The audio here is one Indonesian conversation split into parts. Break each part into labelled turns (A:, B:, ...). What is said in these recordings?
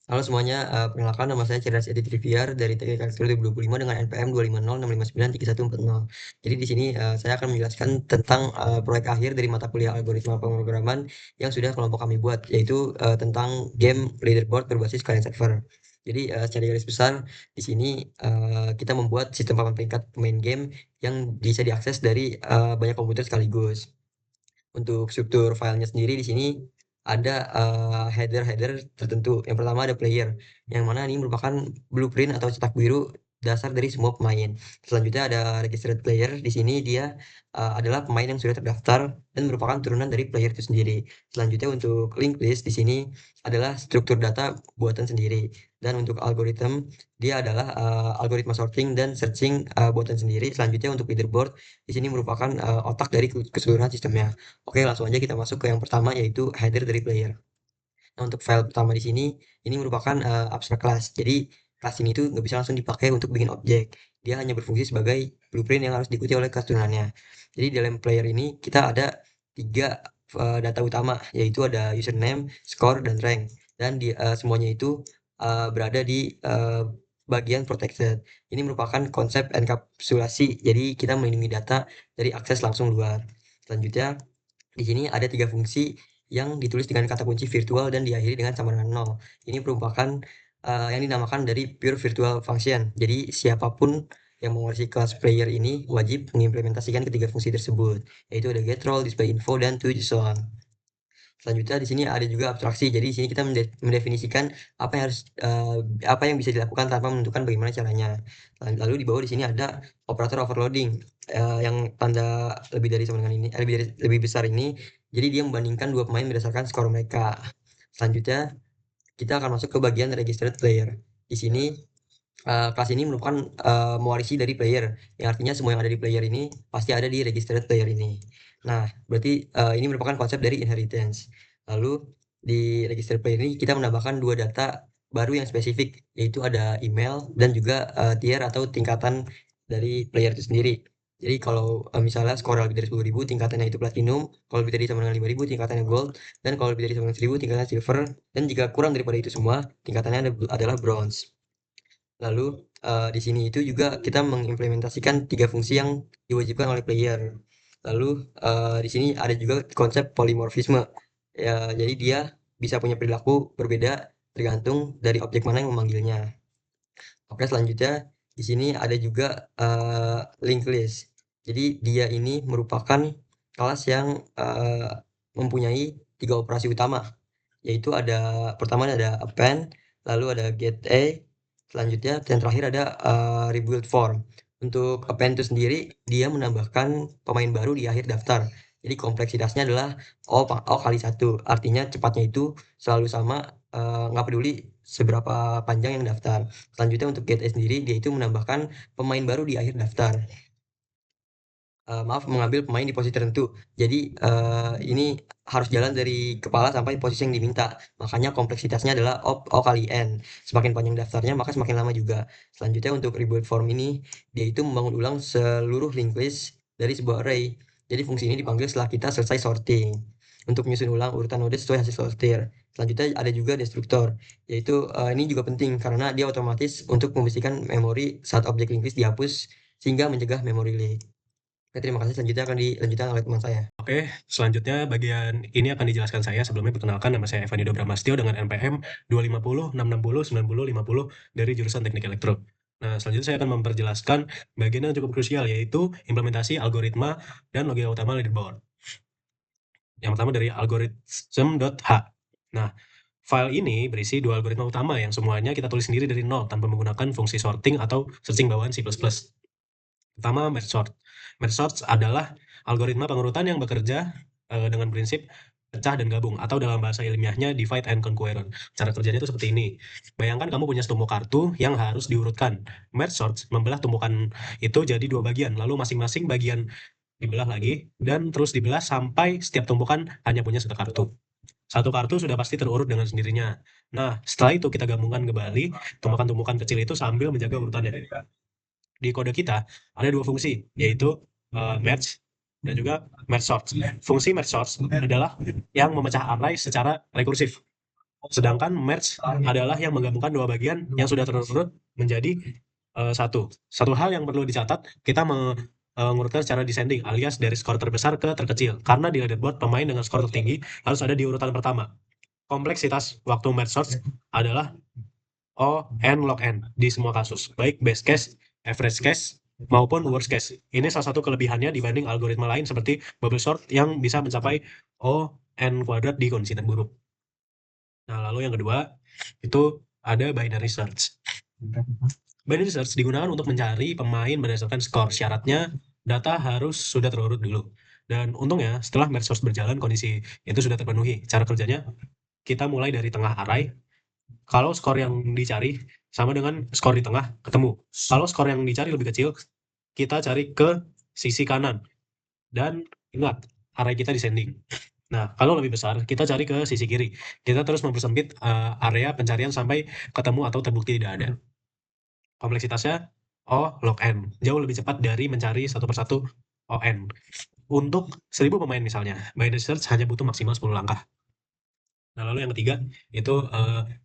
A: Halo semuanya, perkenalkan nama saya Cerdas Edi Triviar dari Teknik Elektronik 2025 dengan NPM 25065934140. Jadi di sini, saya akan menjelaskan tentang, proyek akhir dari mata kuliah algoritma pemrograman yang sudah kelompok kami buat, yaitu, tentang game leaderboard berbasis client server. Jadi, secara garis besar di sini, kita membuat sistem papan peringkat pemain game yang bisa diakses dari, banyak komputer sekaligus. Untuk struktur filenya sendiri di sini ada, header-header tertentu. Yang pertama ada player, yang mana ini merupakan blueprint atau cetak biru dasar dari semua pemain. Selanjutnya ada registered player, di sini dia, adalah pemain yang sudah terdaftar dan merupakan turunan dari player itu sendiri. Selanjutnya untuk linked list di sini adalah struktur data buatan sendiri. Dan untuk algorithm, dia adalah, algoritma sorting dan searching, buatan sendiri. Selanjutnya untuk leaderboard, di sini merupakan, otak dari keseluruhan sistemnya. Oke, langsung aja kita masuk ke yang pertama yaitu header dari player. Nah, untuk file pertama di sini, ini merupakan, abstract class. Jadi kelas ini tuh nggak bisa langsung dipakai untuk bikin objek. Dia hanya berfungsi sebagai blueprint yang harus diikuti oleh kelas turunannya. Jadi di dalam player ini kita ada tiga data utama, yaitu ada username, score, dan rank. Dan semuanya itu berada di bagian protected. Ini merupakan konsep enkapsulasi. Jadi kita melindungi data dari akses langsung luar. Selanjutnya di sini ada tiga fungsi yang ditulis dengan kata kunci virtual dan diakhiri dengan sama dengan nol. Ini merupakan yang dinamakan dari pure virtual function. Jadi siapapun yang menguasai kelas player ini wajib mengimplementasikan ketiga fungsi tersebut, yaitu ada get role, display info, dan to so on. Selanjutnya di sini ada juga abstraksi. Jadi di sini kita mendefinisikan apa yang harus apa yang bisa dilakukan tanpa menentukan bagaimana caranya. Lalu di bawah di sini ada operator overloading yang tanda lebih dari sama dengan ini, lebih besar ini. Jadi dia membandingkan dua pemain berdasarkan skor mereka. Selanjutnya kita akan masuk ke bagian registered player. Di sini kelas ini merupakan mewarisi dari player, yang artinya semua yang ada di player ini pasti ada di registered player ini. Nah, berarti ini merupakan konsep dari inheritance. Lalu di registered player ini kita menambahkan dua data baru yang spesifik, yaitu ada email dan juga tier atau tingkatan dari player itu sendiri. Jadi kalau misalnya skor lebih dari 10.000 tingkatannya itu platinum, kalau lebih dari sama dengan 5.000 tingkatannya gold, dan kalau lebih dari sama dengan 1.000 tingkatannya silver, dan jika kurang daripada itu semua tingkatannya adalah bronze. Lalu, di sini itu juga kita mengimplementasikan 3 fungsi yang diwajibkan oleh player. Lalu, di sini ada juga konsep polimorfisme. Ya, jadi dia bisa punya perilaku berbeda tergantung dari objek mana yang memanggilnya. Oke, selanjutnya di sini ada juga, linked list. Jadi dia ini merupakan kelas yang, mempunyai 3 operasi utama, yaitu pertama ada append, lalu ada getA, selanjutnya dan terakhir ada rebuild form. Untuk append itu sendiri dia menambahkan pemain baru di akhir daftar. Jadi kompleksitasnya adalah O kali satu, artinya cepatnya itu selalu sama, nggak peduli seberapa panjang yang daftar. Selanjutnya untuk getA sendiri dia itu menambahkan pemain baru di akhir daftar. Maaf, mengambil pemain di posisi tertentu. Jadi, ini harus jalan dari kepala sampai posisi yang diminta. Makanya kompleksitasnya adalah O kali N. Semakin panjang daftarnya, maka semakin lama juga. Selanjutnya untuk rebuild form ini, dia itu membangun ulang seluruh linked list dari sebuah array. Jadi fungsi ini dipanggil setelah kita selesai sorting. Untuk menyusun ulang urutan node sesuai hasil sortir. Selanjutnya ada juga destruktor, yaitu ini juga penting karena dia otomatis untuk membersihkan memori saat objek linked list dihapus sehingga mencegah memory leak. Oke, terima kasih. Selanjutnya akan dilanjutkan oleh teman saya.
B: Oke, selanjutnya bagian ini akan dijelaskan saya. Sebelumnya perkenalkan, nama saya Evanido Bramastio dengan NPM 250 660 90 50 dari jurusan Teknik Elektro. Nah, selanjutnya saya akan memperjelaskan bagian yang cukup krusial, yaitu implementasi algoritma dan logika utama leaderboard. Yang pertama dari algorithm.h. Nah, file ini berisi dua algoritma utama yang semuanya kita tulis sendiri dari nol tanpa menggunakan fungsi sorting atau searching bawaan C++. Pertama, merge sort. Merge sort adalah algoritma pengurutan yang bekerja dengan prinsip pecah dan gabung, atau dalam bahasa ilmiahnya divide and conquer. Cara kerjanya itu seperti ini. Bayangkan kamu punya setumpuk kartu yang harus diurutkan. Merge sort membelah tumpukan itu jadi dua bagian, lalu masing-masing bagian dibelah lagi, dan terus dibelah sampai setiap tumpukan hanya punya satu kartu. Satu kartu sudah pasti terurut dengan sendirinya. Nah, setelah itu kita gabungkan kembali tumpukan-tumpukan kecil itu sambil menjaga urutannya. Di kode kita ada dua fungsi, yaitu merge dan juga merge sort. Fungsi merge sort adalah yang memecah array secara rekursif. Sedangkan merge adalah yang menggabungkan dua bagian yang sudah terurut menjadi satu. Satu hal yang perlu dicatat, kita mengurutkan secara descending alias dari skor terbesar ke terkecil. Karena di leaderboard pemain dengan skor tertinggi harus ada di urutan pertama. Kompleksitas waktu merge search adalah O, N, log N di semua kasus, baik best case, average case, maupun worst case. Ini salah satu kelebihannya dibanding algoritma lain seperti bubble sort yang bisa mencapai O, N kuadrat di kondisi terburuk. Nah, lalu yang kedua, itu ada binary search. Binary search digunakan untuk mencari pemain berdasarkan skor. Syaratnya, data harus sudah terurut dulu. Dan untungnya, setelah merge search berjalan, kondisi itu sudah terpenuhi. Cara kerjanya, kita mulai dari tengah array. Kalau skor yang dicari sama dengan skor di tengah ketemu. Kalau skor yang dicari lebih kecil, kita cari ke sisi kanan. Dan ingat, array kita descending. Nah, kalau lebih besar, kita cari ke sisi kiri. Kita terus mempersempit area pencarian sampai ketemu atau terbukti tidak ada. Kompleksitasnya O log N. Jauh lebih cepat dari mencari satu persatu ON. Untuk 1000 pemain misalnya, binary search hanya butuh maksimal 10 langkah. Nah, lalu yang ketiga itu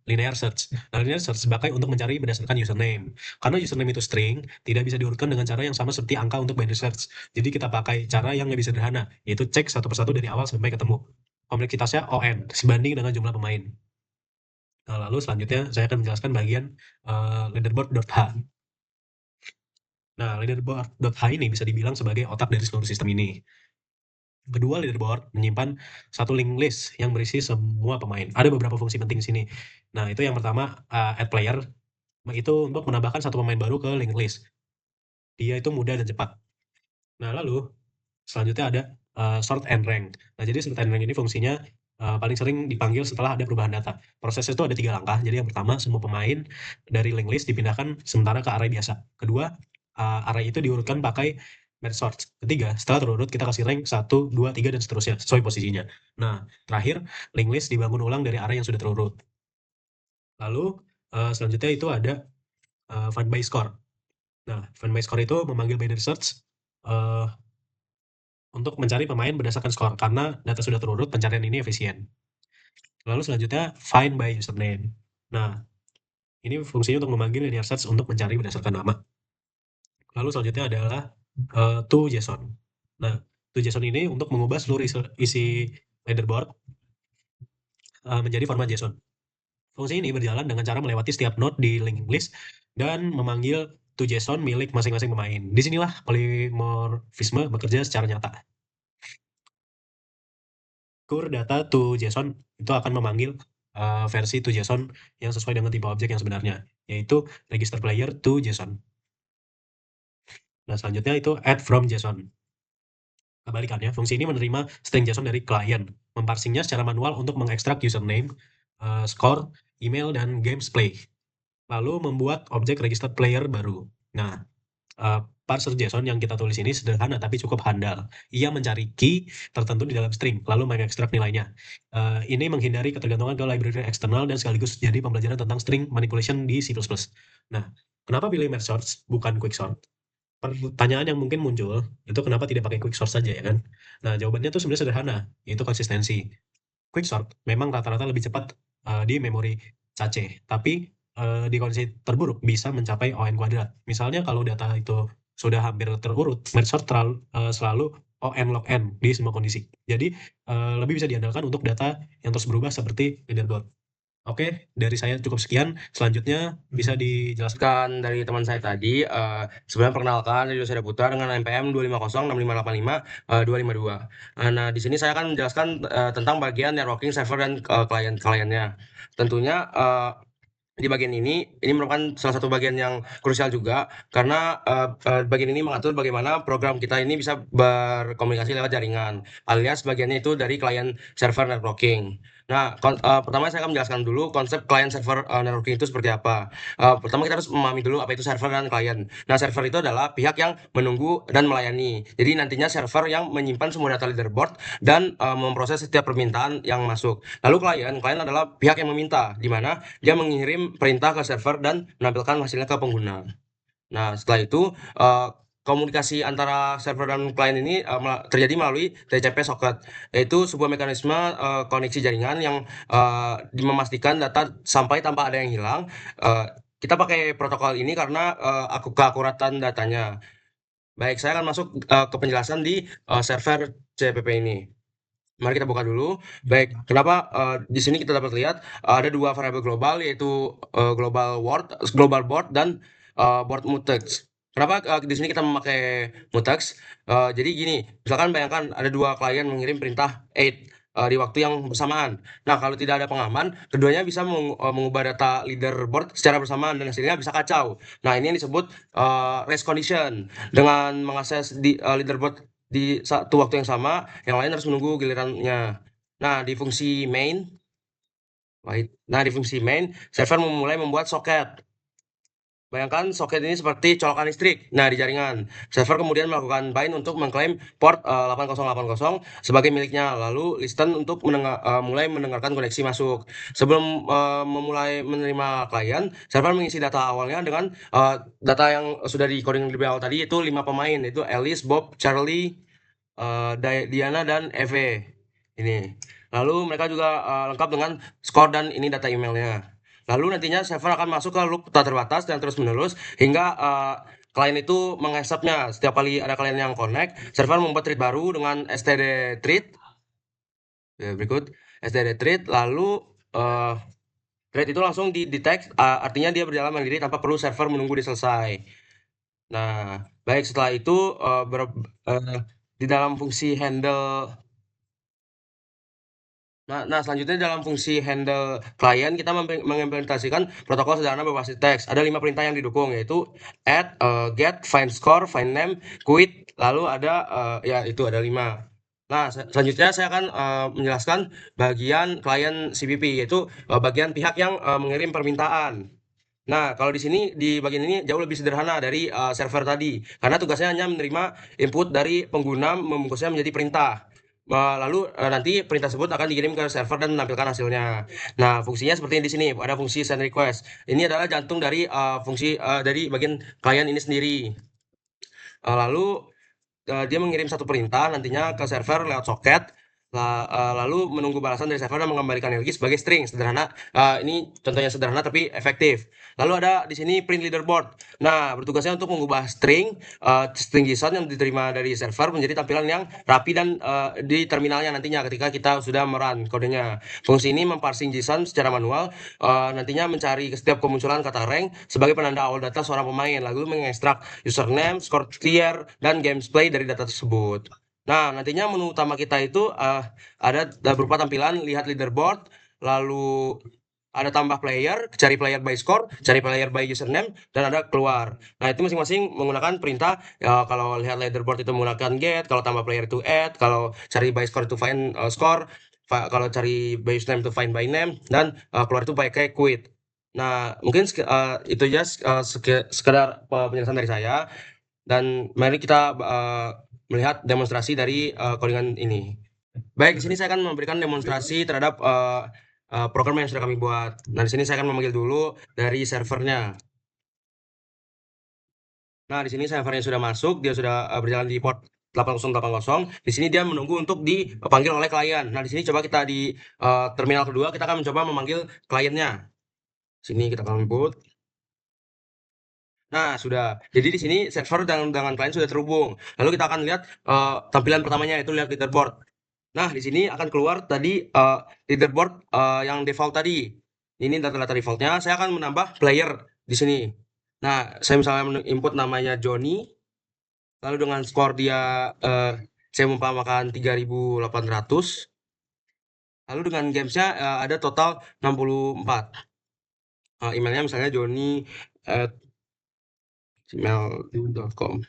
B: linear search. Nah, linear search dipakai untuk mencari berdasarkan username. Karena username itu string, tidak bisa diurutkan dengan cara yang sama seperti angka untuk binary search. Jadi kita pakai cara yang lebih sederhana, yaitu cek satu persatu dari awal sampai ketemu. Kompleksitasnya ON, sebanding dengan jumlah pemain. Nah, lalu selanjutnya saya akan menjelaskan bagian leaderboard.h. Nah, leaderboard.h ini bisa dibilang sebagai otak dari seluruh sistem ini. Kedua leaderboard menyimpan satu link list yang berisi semua pemain. Ada beberapa fungsi penting di sini. Nah, itu yang pertama, add player, itu untuk menambahkan satu pemain baru ke link list. Dia itu mudah dan cepat. Nah, lalu selanjutnya ada sort and rank. Nah, jadi sort and rank ini fungsinya paling sering dipanggil setelah ada perubahan data. Prosesnya itu ada 3 langkah. Jadi yang pertama, semua pemain dari link list dipindahkan sementara ke array biasa. Kedua, array itu diurutkan pakai merge sort. Ketiga, setelah terurut kita kasih rank 1, 2, 3 dan seterusnya sesuai posisinya. Nah, terakhir link list dibangun ulang dari array yang sudah terurut. Lalu selanjutnya itu ada find by score. Nah, find by score itu memanggil binary search untuk mencari pemain berdasarkan skor karena data sudah terurut, pencarian ini efisien. Lalu selanjutnya find by username. Nah, ini fungsinya untuk memanggil linear search untuk mencari berdasarkan nama. Lalu selanjutnya adalah to.json. Nah, to.json ini untuk mengubah seluruh isi leaderboard menjadi format JSON. Fungsi ini berjalan dengan cara melewati setiap node di linked list dan memanggil to.json milik masing-masing pemain. Disinilah polimorfisme bekerja secara nyata. Core data to.json itu akan memanggil versi to.json yang sesuai dengan tipe objek yang sebenarnya, yaitu register player to.json. Nah, selanjutnya itu add from JSON. Kebalikannya, fungsi ini menerima string JSON dari klien, memparsinya secara manual untuk mengekstrak username, score, email, dan games play. Lalu membuat objek register player baru. Nah, parser JSON yang kita tulis ini sederhana tapi cukup handal. Ia mencari key tertentu di dalam string, lalu mengekstrak nilainya. Ini menghindari ketergantungan ke library eksternal dan sekaligus jadi pembelajaran tentang string manipulation di C++. Nah, kenapa pilih merge sort bukan quick sort? Pertanyaan yang mungkin muncul, itu kenapa tidak pakai quick sort saja ya kan? Nah, jawabannya tuh sebenarnya sederhana, yaitu konsistensi. Quick sort memang rata-rata lebih cepat di memori cache, tapi di kondisi terburuk bisa mencapai ON kuadrat. Misalnya kalau data itu sudah hampir terurut, merge sort selalu ON log N di semua kondisi. Jadi lebih bisa diandalkan untuk data yang terus berubah seperti leaderboard. Oke, dari saya cukup sekian. Selanjutnya bisa dijelaskan
A: Dari teman saya tadi, sebelumnya perkenalkan dari saya Putra dengan NPM 2506585 252. Nah, di sini saya akan menjelaskan tentang bagian networking server dan klien-kliennya. Tentunya di bagian ini merupakan salah satu bagian yang krusial juga karena bagian ini mengatur bagaimana program kita ini bisa berkomunikasi lewat jaringan, alias bagiannya itu dari klien server networking. Nah, pertama saya akan menjelaskan dulu konsep client server networking itu seperti apa. Pertama kita harus memahami dulu apa itu server dan klien. Nah, server itu adalah pihak yang menunggu dan melayani. Jadi nantinya server yang menyimpan semua data leaderboard dan memproses setiap permintaan yang masuk. Lalu klien adalah pihak yang meminta, di mana dia mengirim perintah ke server dan menampilkan hasilnya ke pengguna. Nah, setelah itu
C: komunikasi antara server dan klien ini terjadi melalui TCP socket, yaitu sebuah mekanisme koneksi jaringan yang memastikan data sampai tanpa ada yang hilang. Kita pakai protokol ini karena keakuratan datanya. Baik, saya akan masuk ke penjelasan di server CPP ini. Mari kita buka dulu. Baik, kenapa di sini kita dapat lihat ada dua variabel global, yaitu global board dan board mutex. Kenapa di sini kita memakai mutex? Jadi gini, misalkan bayangkan ada dua klien mengirim perintah 8 di waktu yang bersamaan. Nah, kalau tidak ada pengaman, keduanya bisa mengubah data leaderboard secara bersamaan dan hasilnya bisa kacau. Nah, ini yang disebut race condition. Dengan mengakses di leaderboard di satu waktu yang sama, yang lain harus menunggu gilirannya. Nah, di fungsi main, server memulai membuat soket. Bayangkan soket ini seperti colokan listrik. Nah, di jaringan, server kemudian melakukan bind untuk mengklaim port 8080 sebagai miliknya, lalu listen untuk mulai mendengarkan koneksi masuk. Sebelum memulai menerima klien, server mengisi data awalnya dengan data yang sudah di coding lebih awal tadi, yaitu 5 pemain, yaitu Alice, Bob, Charlie, Diana, dan Eve. Ini. Lalu mereka juga lengkap dengan skor dan ini data emailnya. Lalu nantinya server akan masuk ke loop tak terbatas dan terus menerus hingga klien itu mengacceptnya. Setiap kali ada klien yang connect, server membuat thread baru dengan std thread. Ya, berikut std thread. Lalu thread itu langsung di detect, artinya dia berjalan mandiri tanpa perlu server menunggu dia selesai. Nah, baik, setelah itu di dalam fungsi handle. Nah, selanjutnya dalam fungsi handle klien, kita mengimplementasikan protokol sederhana berbasis teks. Ada 5 perintah yang didukung, yaitu add, get, find score, find name, quit, lalu ada, ya itu ada 5. Nah, selanjutnya saya akan menjelaskan bagian klien CPP, yaitu bagian pihak yang mengirim permintaan. Nah, kalau di sini, di bagian ini jauh lebih sederhana dari server tadi, karena tugasnya hanya menerima input dari pengguna, membungkusnya menjadi perintah. Lalu nanti perintah tersebut akan dikirim ke server dan menampilkan hasilnya. Nah, fungsinya seperti di sini, ada fungsi send request. Ini adalah jantung dari fungsi dari bagian klien ini sendiri. Lalu dia mengirim satu perintah nantinya ke server lewat soket, lalu menunggu balasan dari server dan mengembalikan lagi sebagai string sederhana. Ini contohnya sederhana tapi efektif. Lalu ada di sini print leaderboard. Nah, bertugasnya untuk mengubah string JSON yang diterima dari server menjadi tampilan yang rapi dan di terminalnya nantinya ketika kita sudah merun kodenya. Fungsi ini memparsing JSON secara manual, nantinya mencari setiap kemunculan kata rank sebagai penanda awal data seorang pemain, lalu mengekstrak username, score tier, dan gameplay dari data tersebut. Nah, nantinya menu utama kita itu ada berupa tampilan lihat leaderboard, lalu ada tambah player, cari player by score, cari player by username, dan ada keluar. Nah, itu masing-masing menggunakan perintah. Ya, kalau lihat leaderboard itu menggunakan get, kalau tambah player itu add, kalau cari by score itu find score, kalau cari by username itu find by name, dan keluar itu by quit. Nah, mungkin itu aja sekedar penjelasan dari saya. Dan mari kita melihat demonstrasi dari codingan ini. Baik, di sini saya akan memberikan demonstrasi terhadap program yang sudah kami buat. Nah, di sini saya akan memanggil dulu dari servernya. Nah, di sini servernya sudah masuk, dia sudah berjalan di port 8080. Di sini dia menunggu untuk dipanggil oleh klien. Nah, di sini coba kita di terminal kedua, kita akan mencoba memanggil kliennya. Sini kita akan input. Nah, sudah. Jadi di sini server dengan klien sudah terhubung. Lalu kita akan lihat tampilan pertamanya, yaitu lihat leaderboard. Nah, di sini akan keluar tadi leaderboard yang default tadi. Ini data-data defaultnya. Saya akan menambah player di sini. Nah, saya misalnya input namanya Johnny. Lalu dengan skor dia saya mengumpamakan 3800. Lalu dengan gamesnya ada total 64. Emailnya misalnya johnny@gmail.com.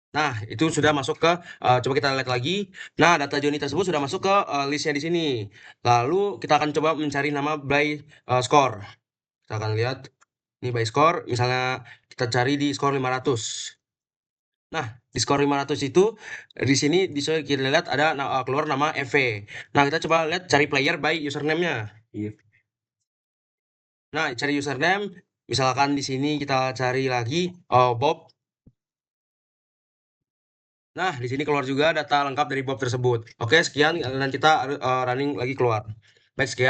C: Nah, itu sudah masuk ke coba kita lihat lagi. Nah, data Joni tersebut sudah masuk ke listnya di sini. Lalu kita akan coba mencari nama by score. Kita akan lihat ini by score. Misalnya kita cari di skor 500. Nah, di skor 500 itu di sini bisa kita lihat ada keluar nama EV. Nah, kita coba lihat cari player by username-nya. Nah, cari username. Misalkan di sini kita cari lagi Bob. Nah, di sini keluar juga data lengkap dari Bob tersebut. Oke, sekian dan kita running lagi keluar. Baik, sekian.